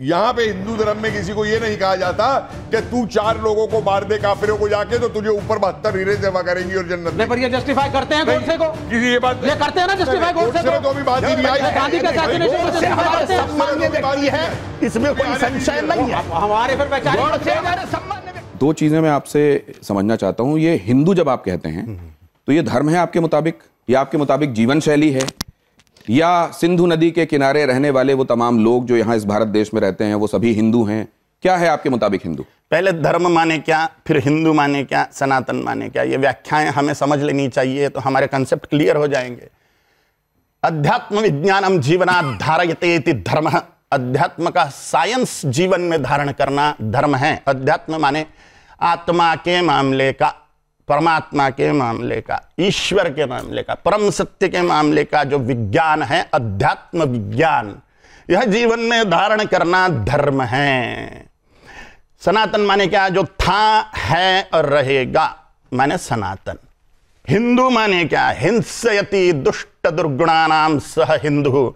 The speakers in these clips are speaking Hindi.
यहाँ पे हिंदू धर्म में किसी को ये नहीं कहा जाता कि तू 4 लोगों को मार दे काफिरों को जाके तो तुझे ऊपर 72 हीरे जमा करेंगी और जन्नत। नहीं, पर ये जस्टिफाई करते हैं गोडसे को, किसी ये बात ये करते हैं ना जस्टिफाई गोडसे को, तो अभी बात ही नहीं आई। गांधी के असैसिनेशन को जस्टिफाई करते हैं। सम्मान्य व्यक्ति है, इसमें कोई संशय नहीं है। हमारे फिर बेचारे। 2 चीजें मैं आपसे समझना चाहता हूं। ये हिंदू जब आप कहते हैं तो ये धर्म है आपके मुताबिक, या आपके मुताबिक जीवन शैली है, या सिंधु नदी के किनारे रहने वाले वो तमाम लोग जो यहाँ इस भारत देश में रहते हैं वो सभी हिंदू हैं? क्या है आपके मुताबिक हिंदू? पहले धर्म माने क्या, फिर हिंदू माने क्या, सनातन माने क्या, ये व्याख्याएं हमें समझ लेनी चाहिए, तो हमारे कंसेप्ट क्लियर हो जाएंगे। अध्यात्म विज्ञानम जीवनात् धारयते इति धर्मः। अध्यात्म का साइंस जीवन में धारण करना धर्म है। अध्यात्म माने आत्मा के मामले का, परमात्मा के मामले का, ईश्वर के मामले का, परम सत्य के मामले का जो विज्ञान है, अध्यात्म विज्ञान, यह जीवन में धारण करना धर्म है। सनातन माने क्या, जो था, है और रहेगा, माने सनातन। हिंदू माने क्या, हिंसयति दुष्ट दुर्गुणानाम सह हिंदू,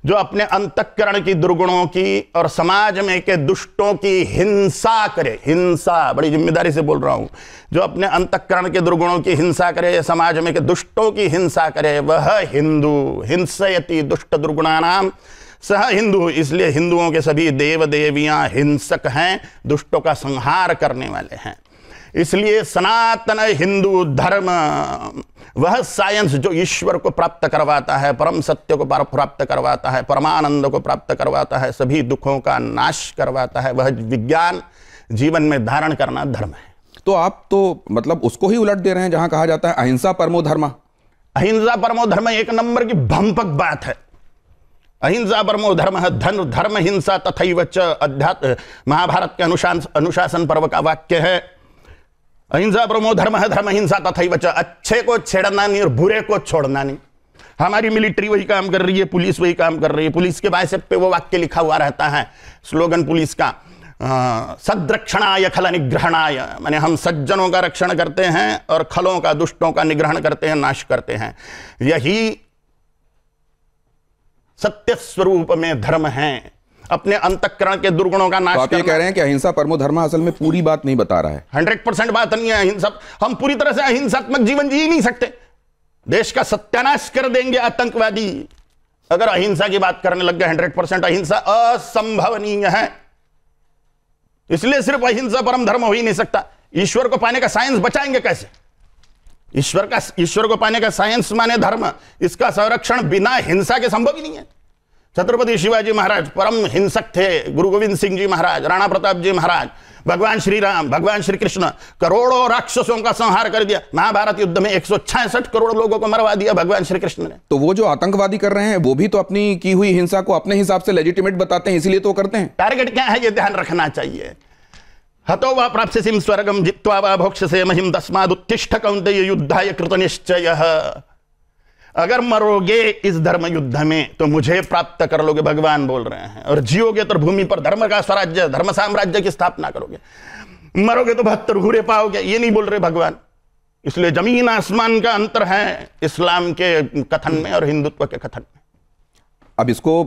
जो अपने अंतःकरण की दुर्गुणों की और समाज में के दुष्टों की हिंसा करे। हिंसा, बड़ी जिम्मेदारी से बोल रहा हूं। जो अपने अंतःकरण के दुर्गुणों की हिंसा करे, समाज में के दुष्टों की हिंसा करे, वह हिंदू। हिंसयति दुष्ट दुर्गुणानाम सह हिंदू। इसलिए हिंदुओं के सभी देव देवियां हिंसक हैं, दुष्टों का संहार करने वाले हैं। इसलिए सनातन हिंदू धर्म वह साइंस जो ईश्वर को प्राप्त करवाता है, परम सत्य को प्राप्त करवाता है, परमानंद को प्राप्त करवाता है, सभी दुखों का नाश करवाता है, वह विज्ञान जीवन में धारण करना धर्म है। तो आप तो मतलब उसको ही उलट दे रहे हैं जहां कहा जाता है अहिंसा परमो धर्म। अहिंसा परमो धर्म एक नंबर की भंपक बात है। अहिंसा परमो धर्म है, धर्म हिंसा तथैव च, अध्यात्म महाभारत के अनुशासन पर्व का वाक्य है। अहिंसा परमो धर्म है, धर्म हिंसा तथैव च। अच्छे को छेड़ना नहीं और बुरे को छोड़ना नहीं। हमारी मिलिट्री वही काम कर रही है, पुलिस वही काम कर रही है। पुलिस के बाइसेप पे वो वाक्य लिखा हुआ रहता है, स्लोगन पुलिस का, सद्रक्षणाय खल निग्रहणाय, माने हम सज्जनों का रक्षण करते हैं और खलों का, दुष्टों का निग्रहण करते हैं, नाश करते हैं। यही सत्य स्वरूप में धर्म है, अपने अंतःकरण के दुर्गुणों का नाश। तो आप ये कह रहे हैं कि अहिंसा परमो धर्म असल में पूरी बात नहीं बता रहा है। 100% बात नहीं है अहिंसा। हम पूरी तरह से अहिंसात्मक जीवन जी ही नहीं सकते। देश का सत्यानाश कर देंगे आतंकवादी अगर अहिंसा की बात करने लग गए। 100% अहिंसा असंभवनीय है। इसलिए सिर्फ अहिंसा परम धर्म हो ही नहीं सकता। ईश्वर को पाने का साइंस बचाएंगे कैसे? ईश्वर को पाने का साइंस माने धर्म, इसका संरक्षण बिना हिंसा के संभव ही नहीं है। छत्रपति शिवाजी महाराज परम हिंसक थे, गुरु गोविंद सिंह जी महाराज, राणा प्रताप जी महाराज, भगवान श्री राम, भगवान श्री कृष्ण, करोड़ों राक्षसों का संहार कर दिया। महाभारत युद्ध में 166 करोड़ लोगों को मरवा दिया भगवान श्री कृष्ण ने। तो वो जो आतंकवादी कर रहे हैं वो भी तो अपनी की हुई हिंसा को अपने हिसाब से लेजिटिमेट बताते हैं, इसीलिए तो करते हैं। टारगेट क्या है ये ध्यान रखना चाहिए। हतो वा प्राप्स्यसिं स्वर्गं जित्वा वा भोक्ष्यसे महिं तस्मादुत्तिष्ठ कौन्तेय युद्धाय कृतनिश्चयः। अगर मरोगे इस धर्म युद्ध में तो मुझे प्राप्त कर लोगे, भगवान बोल रहे हैं। और जियोगे तो भूमि पर धर्म का स्वराज्य, धर्म साम्राज्य की स्थापना करोगे। मरोगे तो 72 घूरे पाओगे, ये नहीं बोल रहे भगवान। इसलिए जमीन आसमान का अंतर है इस्लाम के कथन में और हिंदुत्व के कथन में। अब इसको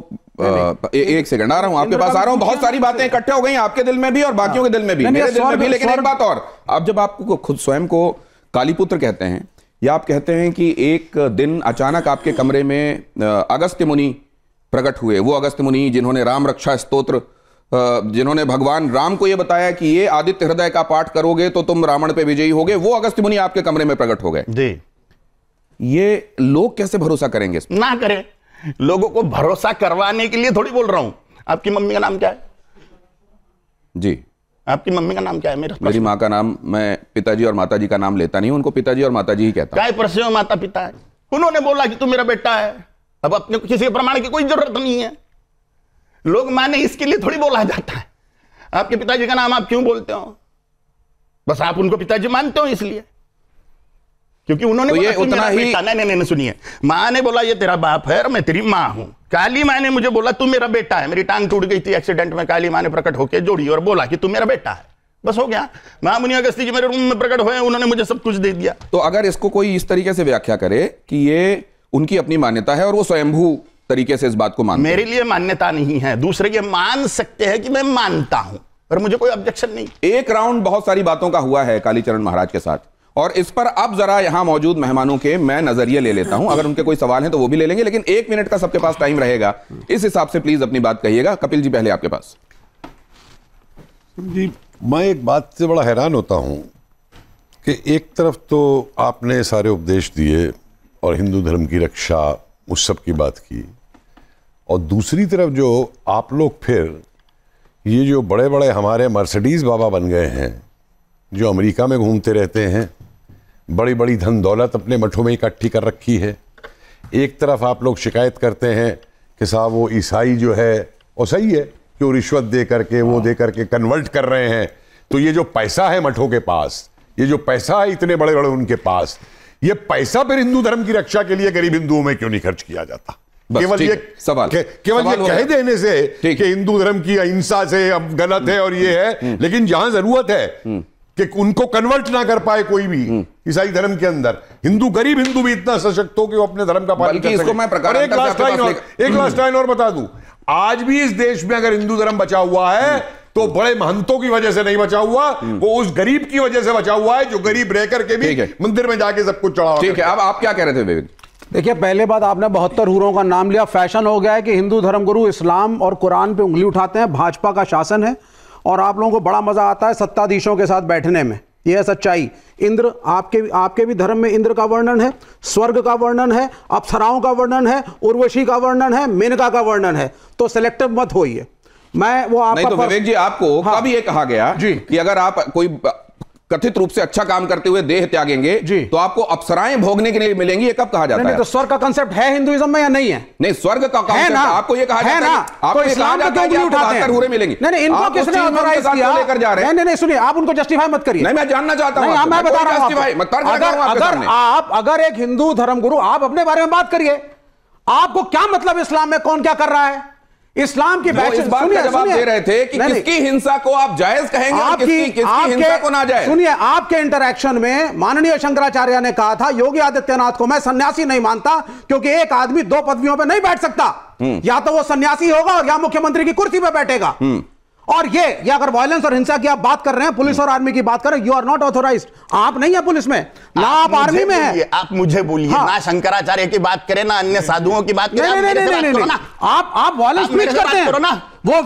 एक सेकंड आ रहा हूं, आपके पास आ रहा हूं। बहुत सारी बातें इकट्ठे हो गई आपके दिल में भी और बाकियों के दिल में भी, मेरे दिल में भी। लेकिन एक बात और, अब जब आपको खुद स्वयं को कालीपुत्र कहते हैं या आप कहते हैं कि एक दिन अचानक आपके कमरे में अगस्त्य मुनि प्रकट हुए, वो अगस्त्य मुनि जिन्होंने राम रक्षा स्तोत्र, जिन्होंने भगवान राम को यह बताया कि ये आदित्य हृदय का पाठ करोगे तो तुम रावण पे विजयी होगे, वो अगस्त्य मुनि आपके कमरे में प्रकट हो गए जी। ये लोग कैसे भरोसा करेंगे? ना करें। लोगों को भरोसा करवाने के लिए थोड़ी बोल रहा हूं। आपकी मम्मी का नाम क्या है? जी, आपकी मम्मी का नाम क्या है? मेरी माँ का नाम, मैं पिताजी और माताजी का नाम लेता नहीं, उनको पिताजी और माताजी ही कहता। काय परसे माता पिता है, उन्होंने बोला कि तू मेरा बेटा है। अब अपने किसी प्रमाण की कोई जरूरत नहीं है। लोग माने इसके लिए थोड़ी बोला जाता है। आपके पिताजी का नाम आप क्यों बोलते हो? बस आप उनको पिताजी मानते हो इसलिए, क्योंकि उन्होंने तो ये उतना ही। नहीं, सुनिए, माँ ने बोला ये तेरा बाप है और मैं तेरी माँ हूं। काली माँ ने मुझे बोला तू मेरा बेटा है। मेरी टांग टूट गई थी एक्सीडेंट में, काली माँ ने प्रकट होकर जोड़ी और बोला कि तू मेरा बेटा है। बस हो गया। महामुनि अगस्त्य जी मेरे रूम में प्रकट हुए, उन्होंने मुझे सब कुछ दे दिया। तो अगर इसको कोई इस तरीके से व्याख्या करे कि ये उनकी अपनी मान्यता है और वो स्वयंभू तरीके से इस बात को मानते हैं? मेरे लिए मान्यता नहीं है, दूसरे ये मान सकते हैं कि मैं मानता हूं, पर मुझे कोई ऑब्जेक्शन नहीं। एक राउंड बहुत सारी बातों का हुआ है कालीचरण महाराज के साथ, और इस पर अब जरा यहां मौजूद मेहमानों के मैं नजरिए ले लेता हूं। अगर उनके कोई सवाल है तो वो भी ले लेंगे, लेकिन 1 मिनट का सबके पास टाइम रहेगा, इस हिसाब से प्लीज अपनी बात कहिएगा। कपिल जी, पहले आपके पास। जी, मैं एक बात से बड़ा हैरान होता हूं कि एक तरफ तो आपने सारे उपदेश दिए और हिंदू धर्म की रक्षा उस सब की बात की, और दूसरी तरफ जो आप लोग फिर ये जो बड़े बड़े हमारे मर्सिडीज बाबा बन गए हैं, जो अमेरिका में घूमते रहते हैं, बड़ी बड़ी धन दौलत अपने मठों में इकट्ठी कर रखी है, एक तरफ आप लोग शिकायत करते हैं कि साहब वो ईसाई जो है, और सही है कि वो रिश्वत दे करके वो दे करके कन्वर्ट कर रहे हैं, तो ये जो पैसा है मठों के पास, ये जो पैसा है इतने बड़े बड़े उनके पास, ये पैसा फिर हिंदू धर्म की रक्षा के लिए गरीब हिंदुओं में क्यों नहीं खर्च किया जाता? केवल ये सवाल केवल ये कह देने से कि हिंदू धर्म की अहिंसा से अब गलत है और ये है, लेकिन जहां जरूरत है कि उनको कन्वर्ट ना कर पाए कोई भी ईसाई धर्म के अंदर, हिंदू गरीब हिंदू भी इतना सशक्त हो कि वो अपने धर्म का पालन कर सके। एक लास्ट लाइन और बता दूं, आज भी इस देश में अगर हिंदू धर्म बचा हुआ है तो बड़े महंतों की वजह से नहीं बचा हुआ, वो उस गरीब की वजह से बचा हुआ है जो गरीब रह करके भी मंदिर में जाके सब कुछ चढ़ा। ठीक है, अब आप क्या कह रहे थे विवेक? देखिए, पहले बात, आपने 72 हुरों का नाम लिया। फैशन हो गया है कि हिंदू धर्मगुरु इस्लाम और कुरान पे उंगली उठाते हैं। भाजपा का शासन है और आप लोगों को बड़ा मजा आता है सत्ताधीशों के साथ बैठने में, यह है सच्चाई। इंद्र, आपके भी धर्म में इंद्र का वर्णन है, स्वर्ग का वर्णन है, अप्सराओं का वर्णन है, उर्वशी का वर्णन है, मेनका का वर्णन है, तो सिलेक्टिव मत होइए। मैं वो आपका नहीं तो विवेक जी, आपको कब ये कहा गया जी कि अगर आप कोई कथित रूप से अच्छा काम करते हुए देह त्यागेंगे जी तो आपको अप्सराएं भोगने के लिए मिलेंगी? ये कब कहा जाता है? तो स्वर्ग का कांसेप्ट है हिंदुइज्म में या नहीं है? नहीं, स्वर्ग का कांसेप्ट आपको ये कहा जाता है, आपको इस्लाम में क्यों नहीं उठाते हैं? हुरे मिलेंगे। नहीं, इनको किसने ऑथराइज किया? लेकर जा रहे हैं। नहीं, सुनिए, आप उनको जस्टिफाई मत करिए। नहीं, मैं जानना चाहता हूं, मैं बता रहा हूं, अगर एक हिंदू धर्मगुरु, आप अपने बारे में बात करिए, आपको क्या मतलब इस्लाम में कौन क्या कर रहा है? इस्लाम की इस बात का जवाब दे रहे थे कि किसकी हिंसा को आप जायज कहेंगे और किसकी हिंसा को नाजायज? सुनिए, आपके इंटरैक्शन में माननीय शंकराचार्य ने कहा था योगी आदित्यनाथ को मैं सन्यासी नहीं मानता, क्योंकि एक आदमी 2 पदवियों पे नहीं बैठ सकता, या तो वो सन्यासी होगा और या मुख्यमंत्री की कुर्सी पे बैठेगा। और ये अगर वायलेंस और हिंसा की आप बात कर रहे हैं, पुलिस और आर्मी की बात कर रहे हैं, यू आर नॉट ऑथोराइज्ड। आप नहीं है पुलिस में, ना आप आर्मी में है। आप मुझे बोलिए, ना शंकराचार्य की बात करें, ना अन्य साधुओं की बात करें। नहीं, आप वायलेंस प्रीच करते हैं। वो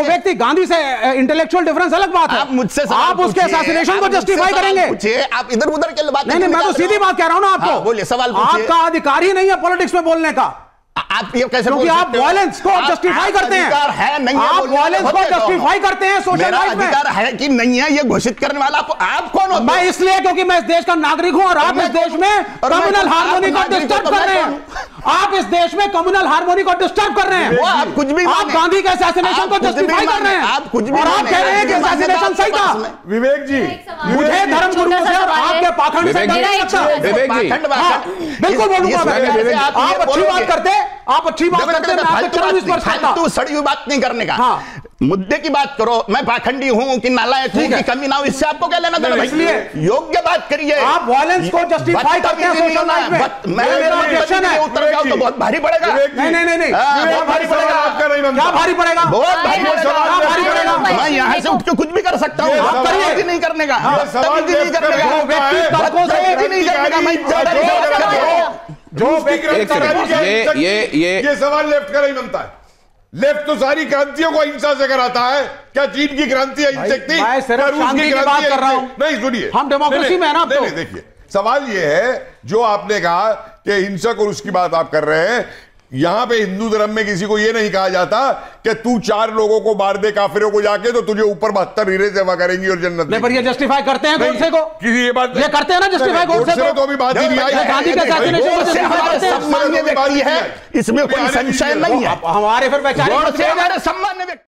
व्यक्ति गांधी से इंटेलेक्चुअल डिफरेंस अलग बात है। आप मुझसे आप उसके असैसिनेशन को जस्टिफाई करेंगे? आप इधर उधर के बात नहीं, मैं तो सीधी बात कह रहा हूं ना आपको। बोलिए, सवाल आपका अधिकार ही नहीं है पॉलिटिक्स में बोलने का। आप ये कैसे, क्योंकि आप वायलेंस को जस्टिफाई करते हैं। आप वायलेंस को जस्टिफाई करते हैं सोशल लाइफ में। अधिकार है कि नहीं है ये घोषित करने वाला आप कौन होते हैं? मैं इसलिए क्योंकि मैं इस देश का नागरिक हूं और आप इस देश में कम्युनल हार्मोनी को डिस्टर्ब कर रहे हैं। आप इस देश में कम्युनल हार्मोनी को डिस्टर्ब कर रहे हैं। आप कुछ भी, आप गांधी के असैसिनेशन को जस्टिफाई कर रहे हैं। आप कुछ भी, और आप कह रहे हैं कि असैसिनेशन सही था। विवेक जी, मुझे धर्मगुरुओं से और आपके पाखंड से डर नहीं लगता। बिल्कुल बोलूंगा मैं। आप अच्छी बात करते, आप अच्छी बात करते, मैं आपके चरण स्पर्श करता। तू सड़ी हुई बात नहीं करने का, मुद्दे की बात करो। मैं पाखंडी हूं कि नालायक हूं कि कमी ना हो, इससे आपको क्या लेना देना? इसलिए योग्य बात करिए। आप वायलेंस को जस्टिफाई करते हैं सोशल लाइफ में। मेरा ऑब्जेक्शन है। उत्तर जाओ तो बहुत भारी पड़ेगा। नहीं, बहुत भारी पड़ेगा। क्या भारी पड़ेगा? बहुत भारी पड़ेगा। मैं यहाँ से उठ के कुछ भी कर सकता हूँ, आप करिए नहीं करने का, नहीं करने का, नहीं करने का। मैं जो ये सवाल लेफ्ट का नहीं बनता है। लेफ्ट तो सारी क्रांतियों को अहिंसा से कराता है। क्या चीन की क्रांति अहिंसक थी? मैं सिर्फ शांति की बात कर रहा हूं। नहीं, सुनिए, हम डेमोक्रेसी में है ना। नहीं, देखिए, सवाल ये है जो आपने कहा कि हिंसक और उसकी बात आप कर रहे हैं। यहां पे हिंदू धर्म में किसी को यह नहीं कहा जाता कि तू 4 लोगों को मार दे काफिरों को जाके तो तुझे ऊपर 72 हीरे जमा करेंगी और जन्नत। नहीं, पर ये जस्टिफाई करते हैं गोडसे को। किसी ये बात ये करते हैं ना, जस्टिफाई गोडसे को। तो भी बात ही नहीं आई। गांधी के असैसिनेशन को जस्टिफाई करते हैं। सम्मान्य व्यक्ति है, इसमें कोई संशय नहीं है। हमारे फिर सम्मान्य व्यक्ति